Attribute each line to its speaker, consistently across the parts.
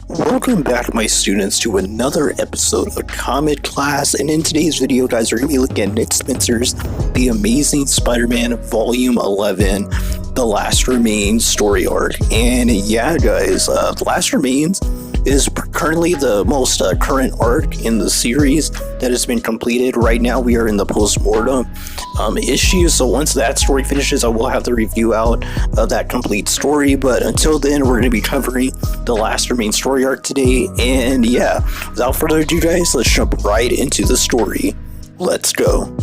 Speaker 1: Welcome back, my students, to another episode of Comet Class, and in today's video, guys, we're going to be looking at Nick Spencer's The Amazing Spider-Man Volume 11, The Last Remains story arc. And yeah, guys, The Last Remains is currently the most current arc in the series that has been completed. Right now, we are in the post-mortem issue, so once that story finishes, I will have the review out of that complete story, but until then, we're going to be covering the Last Remains story arc today. And yeah, without further ado, guys, let's jump right into the story. Let's go.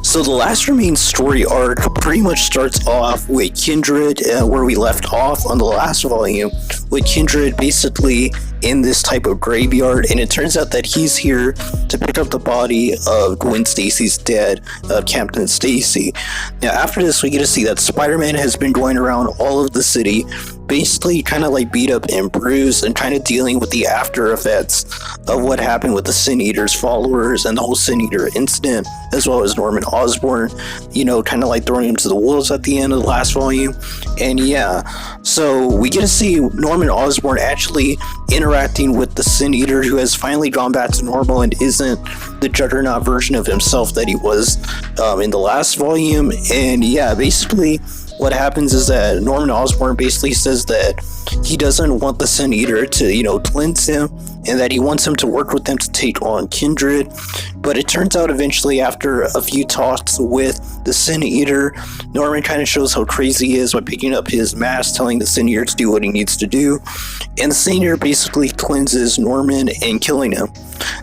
Speaker 1: So the Last Remains story arc pretty much starts off with Kindred, where we left off on the last volume, with Kindred basically in this type of graveyard, and it turns out that he's here to pick up the body of Gwen Stacy's dead, Captain Stacy. Now after this, we get to see that Spider-Man has been going around all of the city, basically kind of like beat up and bruised and kind of dealing with the after effects of what happened with the Sin Eater's followers and the whole Sin Eater incident, as well as Norman Osborn, you know, kind of like throwing him to the wolves at the end of the last volume. And yeah, so we get to see Norman Osborn actually interacting with the Sin Eater, who has finally gone back to normal and isn't the Juggernaut version of himself that he was in the last volume. And yeah, basically what happens is that Norman Osborn basically says that he doesn't want the Sin Eater to, you know, cleanse him, and that he wants him to work with them to take on Kindred. But it turns out eventually, after a few talks with the Sin Eater, Norman kind of shows how crazy he is by picking up his mask, telling the Sin Eater to do what he needs to do. And the Sin Eater basically cleanses Norman and killing him.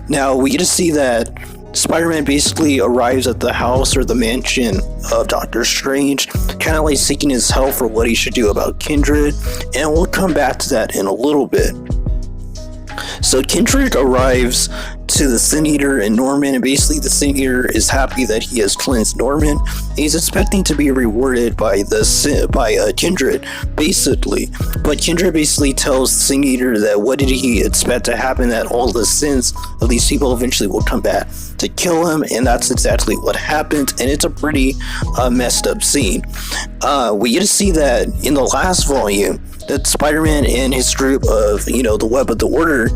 Speaker 1: Now we get to see that Spider-Man basically arrives at the house or the mansion of Doctor Strange, kind of like seeking his help for what he should do about Kindred, and we'll come back to that in a little bit. So Kindred arrives to the Sin Eater and Norman, and basically the Sin Eater is happy that he has cleansed Norman. He's expecting to be rewarded by Kindred, basically. But Kindred basically tells the Sin Eater that what did he expect to happen, that all the sins of these people eventually will come back to kill him, and that's exactly what happened, and it's a pretty messed up scene. We get to see that in the last volume, that Spider-Man and his group of, you know, the Web of the Order,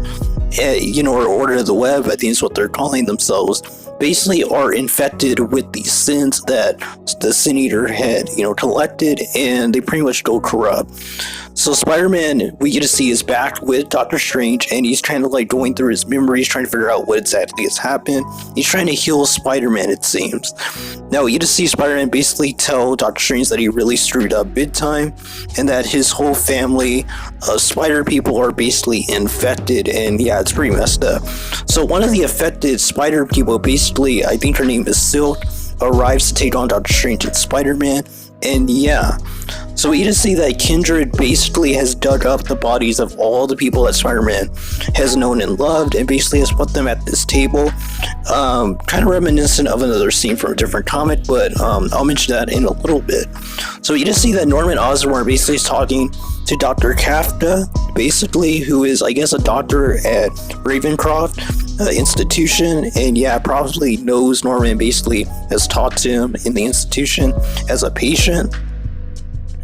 Speaker 1: or Order of the Web, I think is what they're calling themselves, basically are infected with these sins that the Sin Eater had, collected, and they pretty much go corrupt. So Spider-Man, we get to see, is back with Doctor Strange, and he's kind of like going through his memories, trying to figure out what exactly has happened. He's trying to heal Spider-Man, it seems. Now we get to see Spider-Man basically tell Doctor Strange that he really screwed up big time, and that his whole family of spider people are basically infected, and yeah, it's pretty messed up. So one of the affected spider people, basically, I think her name is Silk, arrives to take on Doctor Strange and Spider-Man, and yeah. So we get to see that Kindred basically has dug up the bodies of all the people that Spider-Man has known and loved, and basically has put them at this table. Kind of reminiscent of another scene from a different comic, but I'll mention that in a little bit. So we get to see that Norman Osborn basically is talking to Dr. Kafka, basically, who is, I guess, a doctor at Ravencroft institution, and yeah, probably knows Norman, basically has talked to him in the institution as a patient.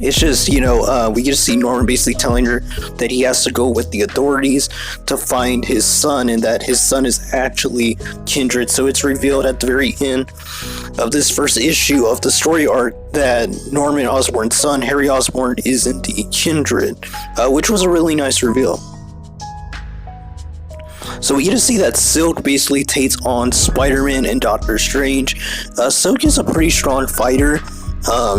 Speaker 1: It's just, we get to see Norman basically telling her that he has to go with the authorities to find his son, and that his son is actually Kindred. So it's revealed at the very end of this first issue of the story arc that Norman Osborn's son, Harry Osborn, is indeed Kindred, which was a really nice reveal. So we get to see that Silk basically takes on Spider-Man and Doctor Strange. Silk is a pretty strong fighter.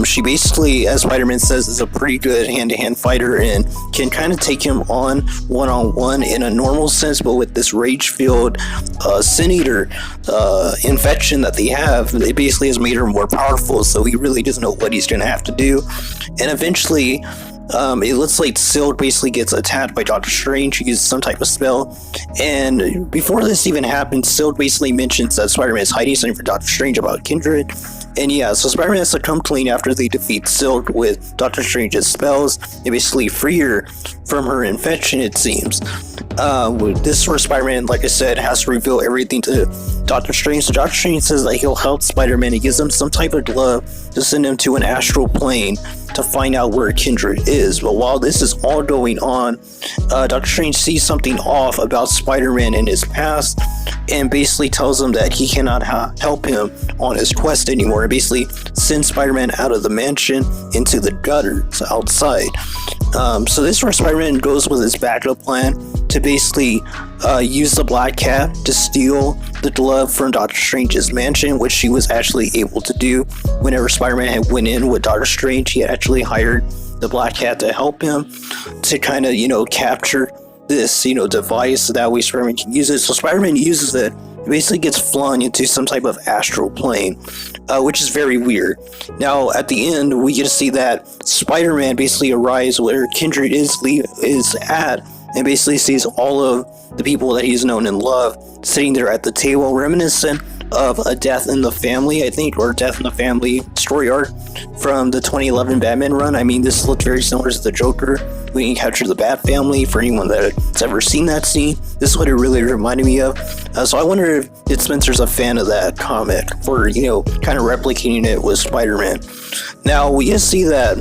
Speaker 1: She basically, as Spider-Man says, is a pretty good hand-to-hand fighter and can kind of take him on one-on-one in a normal sense, but with this rage-filled Sin Eater infection that they have, it basically has made her more powerful, so he really doesn't know what he's going to have to do. And eventually, it looks like Silk basically gets attacked by Doctor Strange. He uses some type of spell, and before this even happens, Silk basically mentions that Spider-Man is hiding something for Doctor Strange about Kindred. And yeah, so Spider-Man has to come clean after they defeat Silk with Doctor Strange's spells and basically free her from her infection, it seems. This is where Spider-Man, like I said, has to reveal everything to Doctor Strange. So Doctor Strange says that he'll help Spider-Man. He gives him some type of glove to send him to an astral plane to find out where Kindred is. But while this is all going on, Doctor Strange sees something off about Spider-Man in his past and basically tells him that he cannot help him on his quest anymore, and basically sends Spider-Man out of the mansion into the gutters outside. So this is where Spider-Man goes with his backup plan to basically use the Black Cat to steal the glove from Doctor Strange's mansion, which she was actually able to do. Whenever Spider-Man had went in with Doctor Strange, he actually hired the Black Cat to help him to kind of, capture this, device, so that way Spider-Man can use it. So Spider-Man uses it, basically gets flung into some type of astral plane, which is very weird. Now, at the end, we get to see that Spider-Man basically arrives where Kindred is at, and basically sees all of the people that he's known and loved sitting there at the table, reminiscent of A Death in the Family, I think, or Death in the Family story arc from the 2011 Batman run. I mean, this looked very similar to the Joker. We can capture the Bat family. For anyone that's ever seen that scene, this is what it really reminded me of. So I wonder if Spencer's a fan of that comic for, kind of replicating it with Spider-Man. Now, we just see that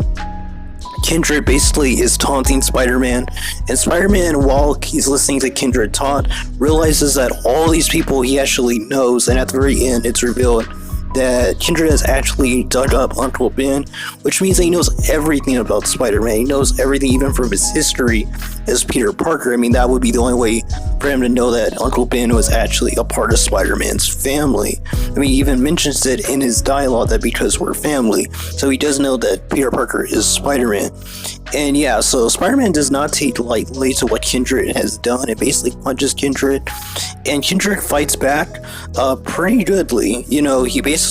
Speaker 1: Kindred basically is taunting Spider-Man, and Spider-Man, while he's listening to Kindred taunt, realizes that all these people he actually knows, and at the very end it's revealed that Kindred has actually dug up Uncle Ben, which means that he knows everything about Spider-Man. He knows everything, even from his history as Peter Parker. I mean, that would be the only way for him to know that Uncle Ben was actually a part of Spider-Man's family. I mean, he even mentions it in his dialogue that because we're family. So he does know that Peter Parker is Spider-Man. And yeah, so Spider-Man does not take lightly to what Kindred has done. It basically punches Kindred, and Kindred fights back pretty goodly. He basically,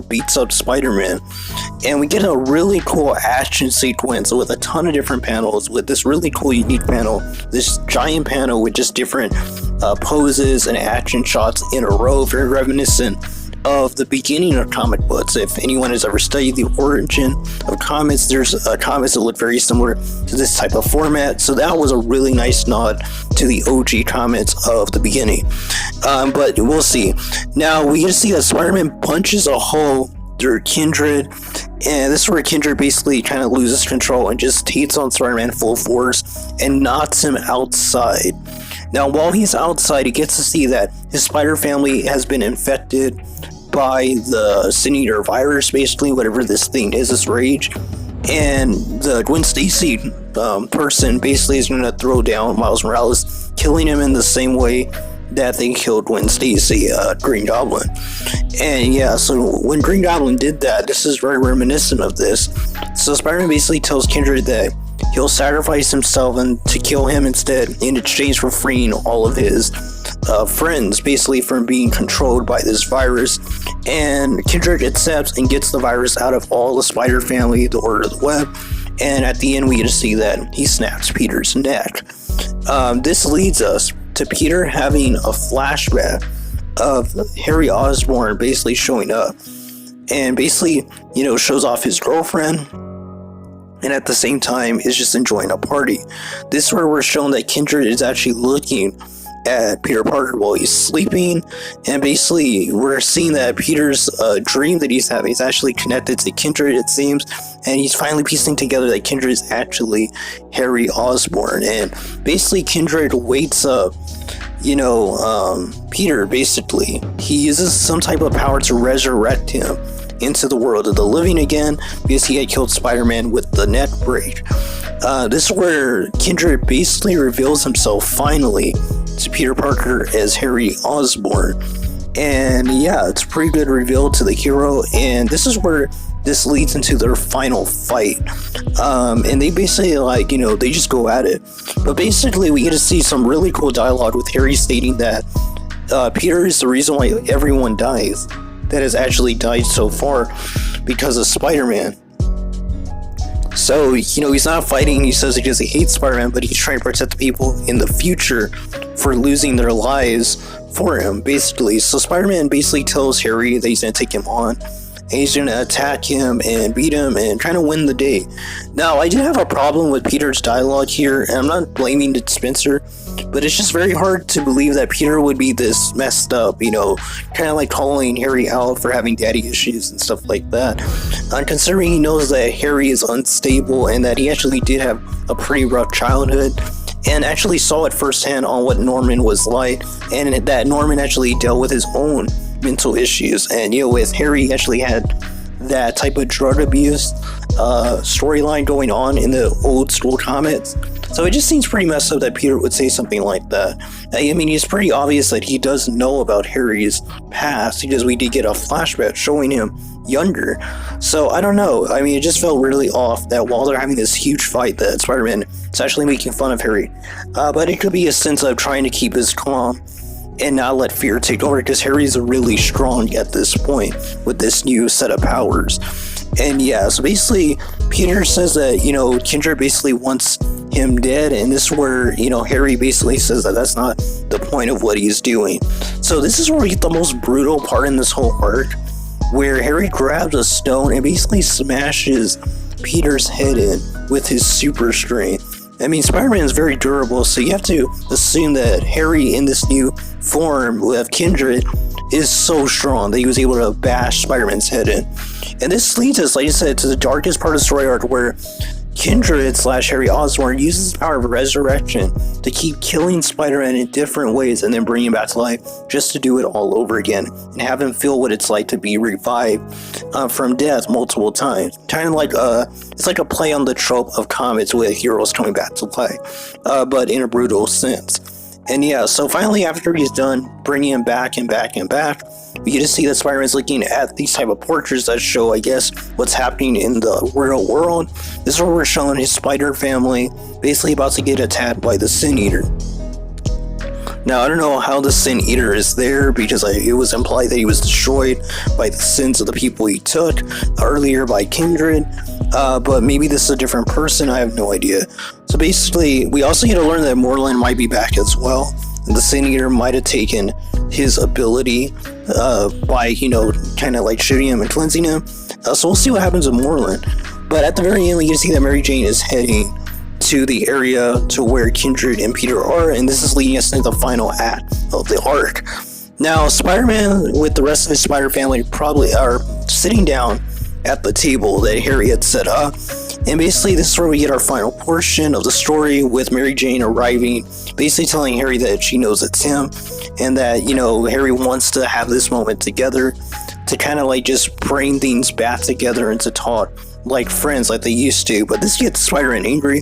Speaker 1: beats up Spider-Man. And we get a really cool action sequence with a ton of different panels, with this really cool, unique panel, this giant panel with just different poses and action shots in a row, very reminiscent of the beginning of comic books. If anyone has ever studied the origin of comics, there's comics that look very similar to this type of format. So that was a really nice nod to the OG comics of the beginning. But we'll see. Now we get to see that Spider-Man punches a hole through Kindred, and this is where Kindred basically kind of loses control and just takes on Spider-Man full force and knocks him outside. Now, while he's outside, he gets to see that his spider family has been infected by the Sin Eater virus, basically, whatever this thing is, this rage. And the Gwen Stacy person basically is going to throw down Miles Morales, killing him in the same way that they killed Gwen Stacy, Green Goblin. And yeah, so when Green Goblin did that, this is very reminiscent of this. So Spider-Man basically tells Kindred that he'll sacrifice himself and to kill him instead, in exchange for freeing all of his friends, basically from being controlled by this virus. And Kindred accepts and gets the virus out of all the Spider family, the Order of the Web. And at the end, we get to see that he snaps Peter's neck. This leads us to Peter having a flashback of Harry Osborn basically showing up, and basically, shows off his girlfriend, and at the same time is just enjoying a party. This is where we're shown that Kindred is actually looking at Peter Parker while he's sleeping, and basically we're seeing that Peter's dream that he's having is actually connected to Kindred, it seems, and he's finally piecing together that Kindred is actually Harry Osborn. And basically Kindred wakes up Peter. Basically he uses some type of power to resurrect him into the world of the living again, because he had killed Spider-Man with the neck break. This is where Kindred basically reveals himself finally to Peter Parker as Harry Osborn. And yeah, it's a pretty good reveal to the hero, and this is where this leads into their final fight. And they basically they just go at it. But basically we get to see some really cool dialogue with Harry stating that Peter is the reason why everyone dies that has actually died so far because of Spider-Man. So, he's not fighting, he says because he hates Spider-Man, but he's trying to protect the people in the future for losing their lives for him, basically. So Spider-Man basically tells Harry that he's going to take him on, and he's going to attack him and beat him and trying to win the day. Now, I did have a problem with Peter's dialogue here, and I'm not blaming Spencer, but it's just very hard to believe that Peter would be this messed up, kind of like calling Harry out for having daddy issues and stuff like that. Considering he knows that Harry is unstable and that he actually did have a pretty rough childhood, and actually saw it firsthand on what Norman was like, and that Norman actually dealt with his own mental issues. And with Harry, he actually had that type of drug abuse storyline going on in the old school comics. So it just seems pretty messed up that Peter would say something like that. I mean, it's pretty obvious that he does know about Harry's past, because we did get a flashback showing him younger. So I don't know. I mean, it just felt really off that while they're having this huge fight, that Spider-Man is actually making fun of Harry. But it could be a sense of trying to keep his calm and not let fear take over, because Harry's really strong at this point with this new set of powers. And yeah, so basically Peter says that, Kindred basically wants him dead, and this is where, Harry basically says that that's not the point of what he's doing. So this is where we get the most brutal part in this whole arc, where Harry grabs a stone and basically smashes Peter's head in with his super strength. I mean, Spider-Man is very durable, so you have to assume that Harry in this new form of Kindred is so strong that he was able to bash Spider-Man's head in. And this leads us, like I said, to the darkest part of the story arc, where Kindred / Harry Osborn uses the power of resurrection to keep killing Spider-Man in different ways and then bring him back to life just to do it all over again and have him feel what it's like to be revived from death multiple times. Kind of like it's like a play on the trope of comics with heroes coming back to life, but in a brutal sense. And yeah, so finally after he's done bringing him back and back and back, we get to see that Spider-Man's looking at these type of portraits that show, I guess, what's happening in the real world. This is where we're showing his spider family basically about to get attacked by the Sin Eater. Now, I don't know how the Sin Eater is there, because it was implied that he was destroyed by the sins of the people he took earlier by Kindred, but maybe this is a different person, I have no idea. So basically, we also get to learn that Morlun might be back as well, and the Sin Eater might have taken his ability by, kind of like shooting him and cleansing him. So we'll see what happens with Morlun. But at the very end, we get to see that Mary Jane is heading to the area to where Kindred and Peter are, and this is leading us into the final act of the arc. Now, Spider-Man with the rest of his Spider family probably are sitting down at the table that Harry had set up, and basically this is where we get our final portion of the story, with Mary Jane arriving, basically telling Harry that she knows it's him, and that, Harry wants to have this moment together to kind of like just bring things back together and to talk like friends like they used to. But this gets Spider-Man angry,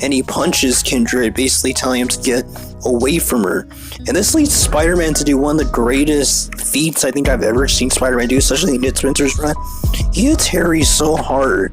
Speaker 1: and he punches Kindred, basically telling him to get away from her. And this leads Spider-Man to do one of the greatest feats I think I've ever seen Spider-Man do, especially in Spencer's run. He hits Harry so hard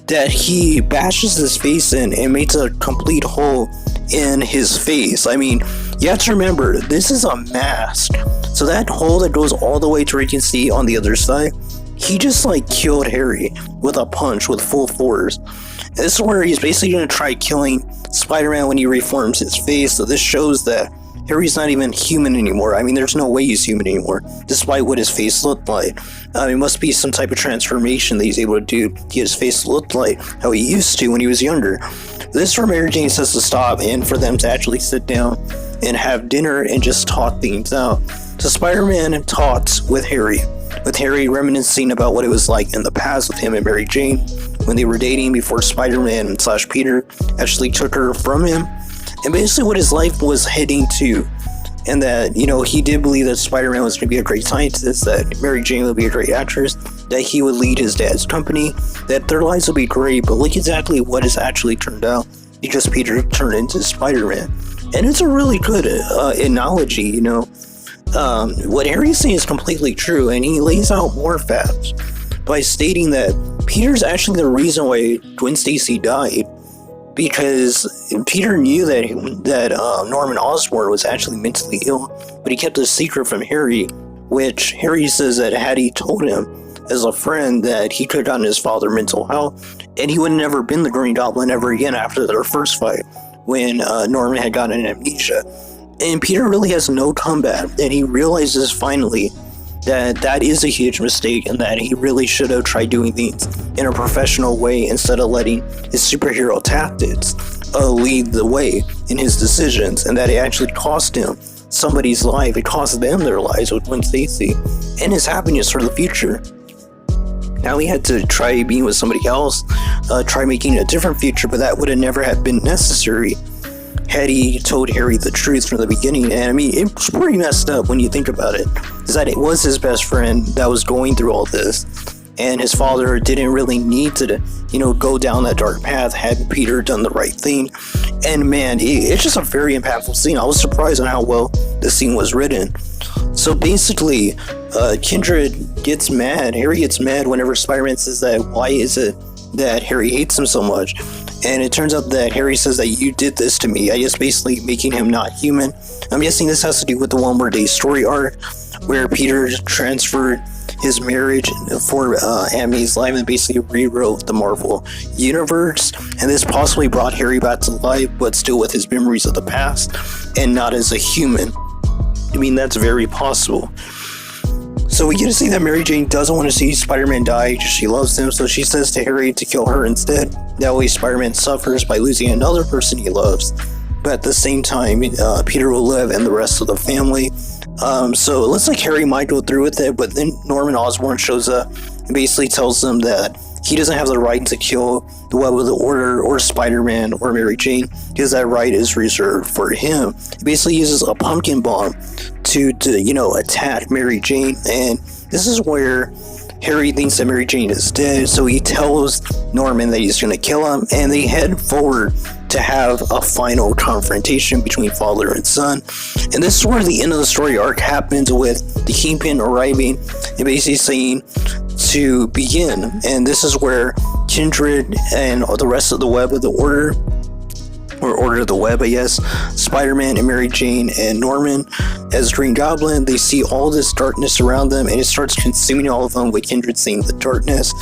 Speaker 1: that he bashes his face in and makes a complete hole in his face. I mean, you have to remember, this is a mask, so that hole that goes all the way to where you can see on the other side, he just killed Harry with a punch with full force. And this is where he's basically going to try killing Spider-Man when he reforms his face. So this shows that Harry's not even human anymore. I mean, there's no way he's human anymore, despite what his face looked like. It must be some type of transformation that he's able to do to get his face to look like how he used to when he was younger. This is where Mary Jane says to stop, and for them to actually sit down and have dinner and just talk things out. So Spider-Man talks with Harry reminiscing about what it was like in the past with him and Mary Jane when they were dating before Spider-Man / Peter actually took her from him, and basically what his life was heading to. And that, he did believe that Spider-Man was going to be a great scientist, that Mary Jane would be a great actress, that he would lead his dad's company, that their lives would be great. But look exactly what has actually turned out, because Peter turned into Spider-Man. And it's a really good analogy, What Harry's saying is completely true, and he lays out more facts by stating that Peter's actually the reason why Gwen Stacy died, because Peter knew that Norman Osborn was actually mentally ill, but he kept a secret from Harry, which Harry says that had he told him as a friend, that he could have gotten his father mental health, and he would have never been the Green Goblin ever again after their first fight, when Norman had gotten amnesia. And Peter really has no comeback, and he realizes finally that is a huge mistake, and that he really should have tried doing things in a professional way instead of letting his superhero tactics lead the way in his decisions, and that it actually cost him somebody's life. It cost them their lives with Gwen Stacy and his happiness for the future. Now he had to try being with somebody else, try making a different future, but that would have never have been necessary had he told Harry the truth from the beginning. And I mean, it was pretty messed up when you think about it, is that it was his best friend that was going through all this, and his father didn't really need to, go down that dark path had Peter done the right thing. And man, it's just a very impactful scene. I was surprised on how well the scene was written. So basically, Kindred gets mad. Harry gets mad whenever Spider-Man says that, why is it that Harry hates him so much? And it turns out that Harry says that you did this to me. I guess basically making him not human. I'm guessing this has to do with the One More Day story arc, where Peter transferred his marriage for Aunt May's life and basically rewrote the Marvel universe. And this possibly brought Harry back to life, but still with his memories of the past and not as a human. I mean, that's very possible. So we get to see that Mary Jane doesn't want to see Spider-Man die. She loves him, so she says to Harry to kill her instead. That way Spider-Man suffers by losing another person he loves. But at the same time, Peter will live and the rest of the family. So it looks like Harry might go through with it, but then Norman Osborn shows up and basically tells him that he doesn't have the right to kill the Web of the Order or Spider-Man or Mary Jane, because that right is reserved for him. He basically uses a pumpkin bomb to attack Mary Jane, and this is where Harry thinks that Mary Jane is dead, so he tells Norman that he's going to kill him, and they head forward to have a final confrontation between father and son. And this is where the end of the story arc happens, with the Kingpin arriving and basically saying to begin. And this is where Kindred and the rest of the Web of the Order, or Order of the Web, I guess, Spider-Man and Mary Jane and Norman as Green Goblin, they see all this darkness around them, and it starts consuming all of them, with Kindred seeing the darkness.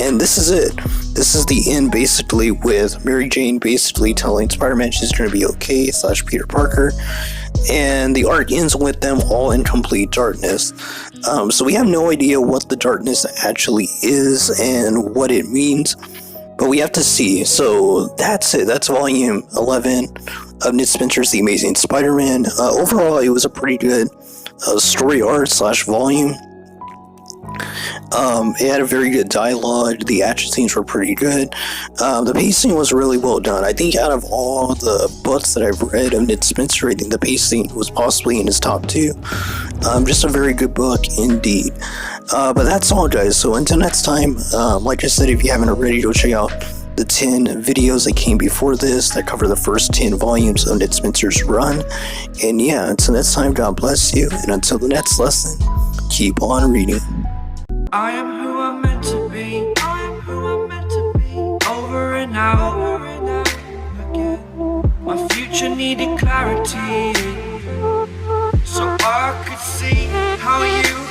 Speaker 1: And this is it. This is the end, basically, with Mary Jane basically telling Spider-Man she's going to be okay, / Peter Parker. And the arc ends with them all in complete darkness. So we have no idea what the darkness actually is and what it means, but we have to see. So that's it. That's volume 11 of Ned Spencer's The Amazing Spider-Man. Overall, it was a pretty good story arc / volume. It had a very good dialogue. The action scenes were pretty good. The pacing was really well done. I think out of all the books that I've read of Ned Spencer, I think the pacing was possibly in his top 2. Just a very good book indeed. But that's all, guys. So until next time, like I said, if you haven't already, go check out the 10 videos that came before this that cover the first 10 volumes of Ned Spencer's run. And yeah, until next time, God bless you. And until the next lesson, keep on reading.
Speaker 2: I am who I'm meant to be. I am who I'm meant to be. Over and out again. My future needed clarity, so I could see how you